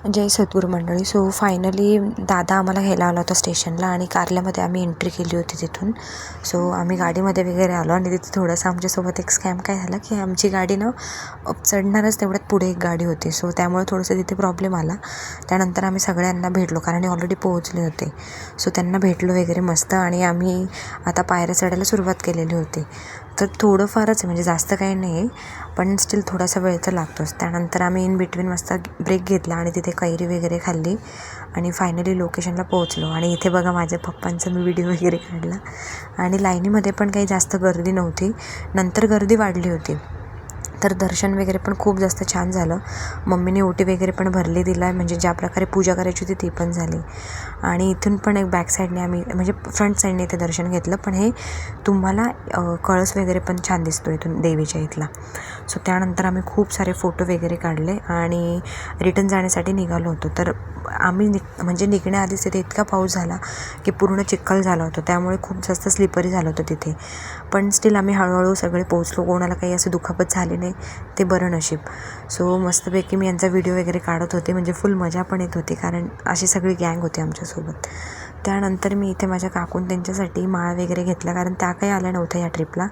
जय सद्गुरू मंडळी. So finally दादा आम्हाला घ्यायला आला होता स्टेशनला आणि कारल्यामध्ये आम्ही एंट्री केली होती तिथून. सो आम्ही गाडीमध्ये वगैरे आलो आणि तिथे थोडंसं आमच्यासोबत एक स्कॅम काय झाला की आमची गाडी ना चढणारच तेवढ्यात पुढे एक गाडी होती. सो त्यामुळे थोडंसं तिथे प्रॉब्लेम आला. त्यानंतर आम्ही सगळ्यांना भेटलो कारण ऑलरेडी पोहोचले होते. सो त्यांना भेटलो वगैरे मस्त आणि आम्ही आता पायऱ्या चढायला सुरुवात केलेली होती. तर थोडंफारच म्हणजे जास्त काही नाही आहे, पण स्टील थोडासा वेळ तर लागतोच. त्यानंतर आम्ही इन बिटवीन मस्त ब्रेक घेतला आणि तिथे कैरी वगैरे खाल्ली आणि फायनली लोकेशनला पोहोचलो. आणि इथे बघा माझ्या पप्पांचा मी व्हिडिओ वगैरे काढला. आणि लाईनीमध्ये पण काही जास्त गर्दी नव्हती, नंतर गर्दी वाढली होती. तर दर्शन वगैरे पण खूप जास्त छान झालं. मम्मीने ओटी वगैरे पण भरली, दिला म्हणजे ज्या प्रकारे पूजा करायची होती ती पण झाली. आणि इथून पण एक बॅक साईडने आम्ही म्हणजे फ्रंट साईडने इथे दर्शन घेतलं. पण हे तुम्हाला कळस वगैरे पण छान दिसतो इथून देवीच्या इथला. सो त्यानंतर आम्ही खूप सारे फोटो वगैरे काढले आणि रिटर्न जाण्यासाठी निघालो होतो. तर आम्ही म्हणजे निघण्याआधीच तिथे इतका पाऊस झाला की पूर्ण चिखल झाला होता, त्यामुळे खूप जास्त स्लिपरी झालं होतं तिथे. पण स्टील आम्ही हळूहळू सगळे पोहोचलो. कोणाला काही असं दुखापत झाली नाही, ते बरं नशीब. सो मस्तपैकी मी यांचा व्हिडिओ वगैरे काढत होते, म्हणजे फुल मजा पण येत होती कारण अशी सगळी गँग होती आमच्यासोबत. त्यानंतर मी इथे माझ्या काकून त्यांच्यासाठी माळ वगैरे घेतला कारण त्या काही आल्या नव्हत्या या ट्रिपला.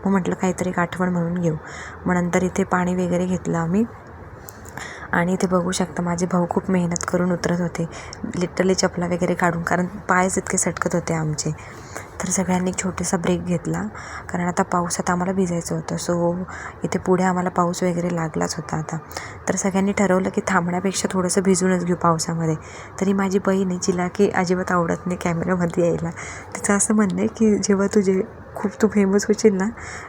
मग म्हटलं काहीतरी एक आठवण म्हणून घेऊ. मग नंतर इथे पाणी वगैरे घेतलं आम्ही. आणि इथे बघू शकता माझे भाऊ खूप मेहनत करून उतरत होते, लिटरली चपला वगैरे काढून, कारण पायच इतके सटकत होते आमचे. तर सगळ्यांनी एक छोटासा ब्रेक घेतला कारण आता पावसात आम्हाला भिजायचं होतं. सो इथे पुढे आम्हाला पाऊस वगैरे लागलाच होता आता. तर सगळ्यांनी ठरवलं की थांबण्यापेक्षा थोडंसं भिजूनच घेऊ पावसामध्ये. तरी माझी बहीण आहे, जिला की अजिबात आवडत नाही कॅमेऱ्यामध्ये यायला. तिचं असं म्हणणं आहे की जेव्हा तू फेमस होशील ना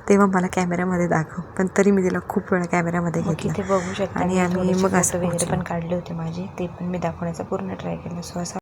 तेव्हा मला कॅमेऱ्यामध्ये दाखव. पण तरी मी तिला खूप वेळा कॅमेऱ्यामध्ये घेतलं. इथे बघू शकता आणि आम्ही मग असं वगैरे पोहोचलो. पण काढले होते माझे, ते पण मी दाखवण्याचा पूर्ण ट्राय केला. सो असं